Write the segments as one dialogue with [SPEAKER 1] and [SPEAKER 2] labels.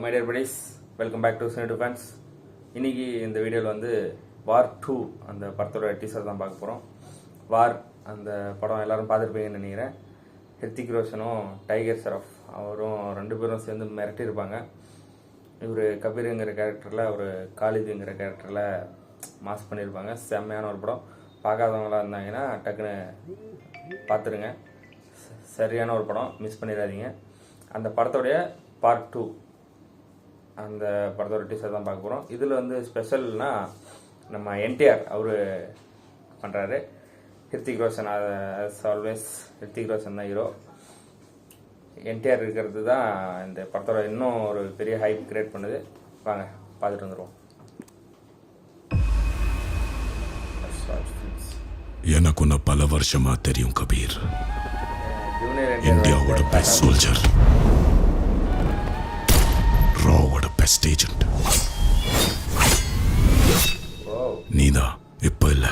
[SPEAKER 1] My dear buddies, welcome back to cine fans. இன்னைக்கு இந்த வீடியோவில் வந்து வார் 2 அந்த படத்தோட டீசர் தான் பார்க்க போகிறோம். வார் அந்த படம் எல்லாரும் பார்த்துருப்பீங்கன்னு நினைக்கிறேன். ஹிருத்திக் ரோஷனும் டைகர் ஷெராஃப் அவரும் ரெண்டு பேரும் சேர்ந்து மிரட்டியிருப்பாங்க. இவர் கபீருங்கிற கேரக்டரில் ஒரு காலிதுங்கிற கேரக்டரில் மாஸ் பண்ணியிருப்பாங்க. செம்மையான ஒரு படம். பார்க்காதவங்களாக இருந்தாங்கன்னா டக்குன்னு பார்த்துருங்க. சரியான ஒரு படம், மிஸ் பண்ணிடாதீங்க. அந்த படத்தோடைய பார்ட் 2 அந்த படத்தோட டீசர் தான் பார்க்க போகிறோம். இதில் வந்து ஸ்பெஷல்னா நம்ம என்டிஆர் அவர் பண்ணுறாரு. ஹிருத்திக் ரோஷன் ஆஸ் ஆல்வேஸ் ஹிருத்திக் ரோஷன் தான் ஹீரோ. என்டிஆர் இருக்கிறது தான் இந்த படத்தோட இன்னும் ஒரு பெரிய ஹைப் கிரியேட் பண்ணுது. வாங்க பார்த்துட்டு வந்துடுவோம்.
[SPEAKER 2] எனக்கு உன்னை பல வருஷமா தெரியும் கபீர். இந்தியாவோட பெஸ்ட் சோல்ஜர், ராவோட பெஸ்ட் ஏஜென்ட் நீதான். இப்ப இல்ல,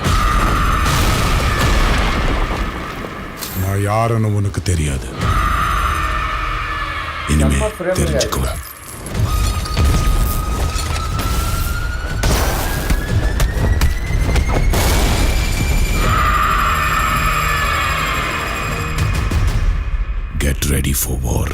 [SPEAKER 2] நான் யாருன்னு உனக்கு தெரியாது. இனிமே தெரிஞ்சுக்குவேன். Get ready for war.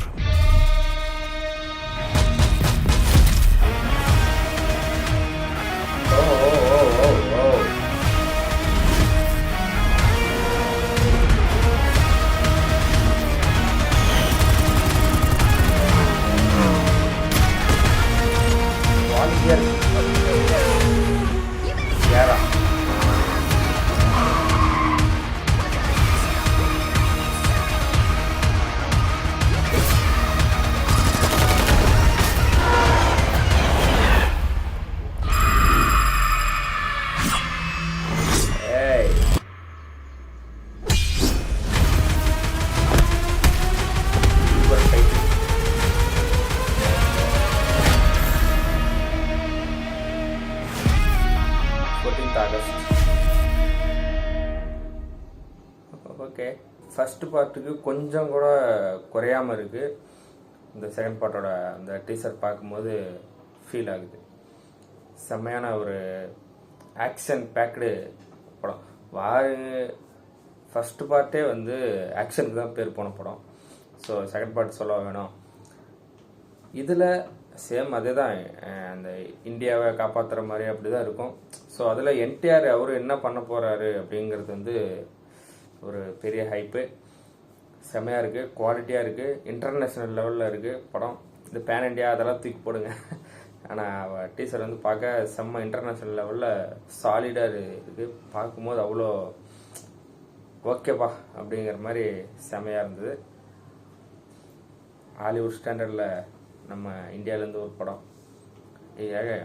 [SPEAKER 1] Okay, first பார்ட்டுக்கு கொஞ்சம் கூட குறையாமல் இருக்குது. இந்த செகண்ட் பார்ட்டோட அந்த டீசர் பார்க்கும்போது ஃபீல் ஆகுது. செம்மையான ஒரு ஆக்ஷன் பேக்டு படம். ஃபஸ்ட்டு பார்ட்டே வந்து ஆக்ஷனுக்கு தான் பேர் போன படம். ஸோ செகண்ட் பார்ட் சொல்ல வேணும். இதில் சேம் அதே தான், அந்த இந்தியாவை காப்பாற்றுற மாதிரி அப்படி தான் இருக்கும். ஸோ அதில் என்டிஆர் அவர் என்ன பண்ண போகிறாரு அப்படிங்கிறது வந்து ஒரு பெரிய ஹைப்பு. செம்மையாக இருக்குது, குவாலிட்டியாக இருக்குது, இன்டர்நேஷ்னல் லெவலில் இருக்குது படம். இந்த பேன் இண்டியா அதெல்லாம் தூக்கி போடுங்க. ஆனால் டீசர் வந்து பார்க்க செம்ம இன்டர்நேஷ்னல் லெவலில் சாலிடாக இருக்குது. பார்க்கும்போது அவ்வளோ ஓகேப்பா அப்படிங்கிற மாதிரி செம்மையாக இருந்தது. ஹாலிவுட் ஸ்டாண்டர்டில் நம்ம இந்தியாவிலேருந்து ஒரு படம்.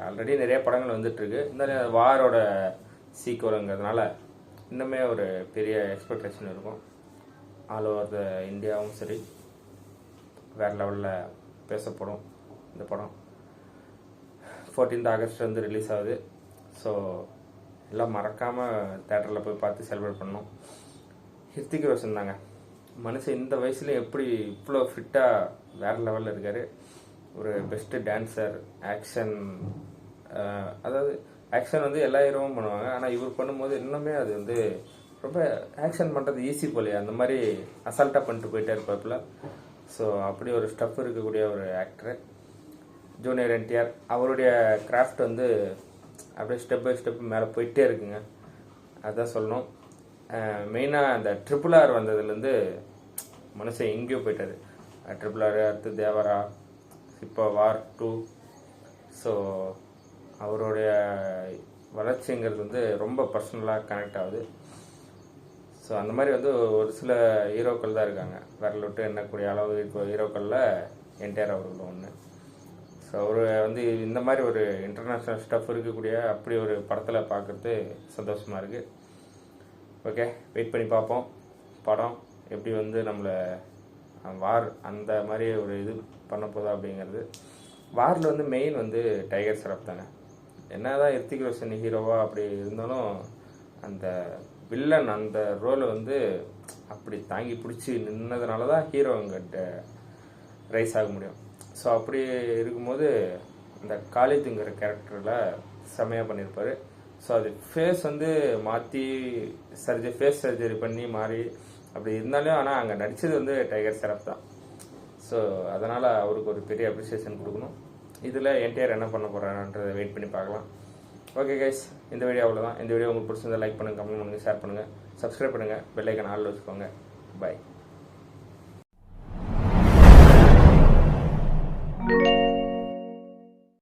[SPEAKER 1] ஆல்ரெடி நிறைய படங்கள் வந்துட்டுருக்கு. இந்த வாரோட சீக்குவலுங்கிறதுனால இன்னுமே ஒரு பெரிய எக்ஸ்பெக்டேஷன் இருக்கும். ஆல் ஓவர் த இந்தியாவும் சரி, வேறு லெவலில் பேசப்படும் இந்த படம். 14th ஆகஸ்ட் வந்து ரிலீஸ் ஆகுது. ஸோ எல்லாம் மறக்காமல் தேட்டரில் போய் பார்த்து செலிப்ரேட் பண்ணணும். ஹிருத்திக் ரோஷன் தாங்க மனுஷன் இந்த வயசுலேயும் எப்படி இவ்வளோ ஃபிட்டாக வேறு லெவலில் இருக்கார். ஒரு பெஸ்ட்டு டான்ஸர், ஆக்ஷன், அதாவது ஆக்ஷன் வந்து எல்லா ஹீரோவும் பண்ணுவாங்க. ஆனால் இவர் பண்ணும்போது இன்னுமே அது வந்து ரொம்ப ஆக்ஷன் பண்ணுறது ஈஸி போலையே, அந்த மாதிரி அசால்ட்டாக பண்ணிட்டு போயிட்டே இருப்பாப்புல. ஸோ அப்படி ஒரு ஸ்டஃப் இருக்கக்கூடிய ஒரு ஆக்டரு ஜூனியர் என்டிஆர். அவருடைய கிராஃப்ட் வந்து அப்படியே ஸ்டெப் பை ஸ்டெப் மேலே போயிட்டே இருக்குங்க. அதுதான் சொல்லணும். மெயினாக அந்த RRR வந்ததுலேருந்து மனுஷன் எங்கேயோ போயிட்டார். RRR அடுத்து தேவரா, இப்போ வார் 2. ஸோ அவருடைய வளர்ச்சிங்கிறது வந்து ரொம்ப பர்சனலாக கனெக்ட் ஆகுது. ஸோ அந்த மாதிரி வந்து ஒரு சில ஹீரோக்கள் தான் இருக்காங்க. விரல் விட்டு எண்ணக்கூடிய அளவு இப்போ ஹீரோக்களில் என்டிஆர் அவர்கள் ஒன்று. ஸோ அவர் வந்து இந்த மாதிரி ஒரு இன்டர்நேஷ்னல் ஸ்டஃப் இருக்கக்கூடிய அப்படி ஒரு படத்தில் பார்க்குறது சந்தோஷமாக இருக்குது. ஓகே, வெயிட் பண்ணி பார்ப்போம் படம் எப்படி வந்து நம்மளை வார் அந்த மாதிரி ஒரு இது பண்ண போதா அப்படிங்கிறது. வாரில் வந்து மெயின் வந்து டைகர் ஷெராஃப் தாங்க. என்ன தான் ஹிருத்திக் ரோஷன் ஹீரோவாக அப்படி இருந்தாலும் அந்த வில்லன் அந்த ரோலை வந்து அப்படி தாங்கி பிடிச்சி நின்னதுனால தான் ஹீரோ அங்கிட்ட ரைஸ் ஆக முடியும். ஸோ அப்படி இருக்கும்போது இந்த காலித்துங்கிற கேரக்டரில் செமையாக பண்ணியிருப்பார். ஸோ அது ஃபேஸ் வந்து மாற்றி ஃபேஸ் சர்ஜரி பண்ணி மாறி அப்படி இருந்தாலும் ஆனால் அங்கே நடித்தது வந்து டைகர் ஷெராஃப் தான். ஸோ அதனால் அவருக்கு ஒரு பெரிய அப்ரிசியேஷன் கொடுக்கணும். இதில் என்டிஆர் என்ன பண்ண போகிறான்றதை வெயிட் பண்ணி பார்க்கலாம். ஓகே கைஸ், இந்த வீடியோ அவ்வளோதான். இந்த வீடியோ உங்களுக்கு பிடிச்சிருந்தா லைக் பண்ணுங்கள், கமெண்ட் பண்ணுங்கள், ஷேர் பண்ணுங்கள், சப்ஸ்கிரைப் பண்ணுங்கள், பெல் ஐக்கான் ஆல்ல வச்சுக்கோங்க. பாய்.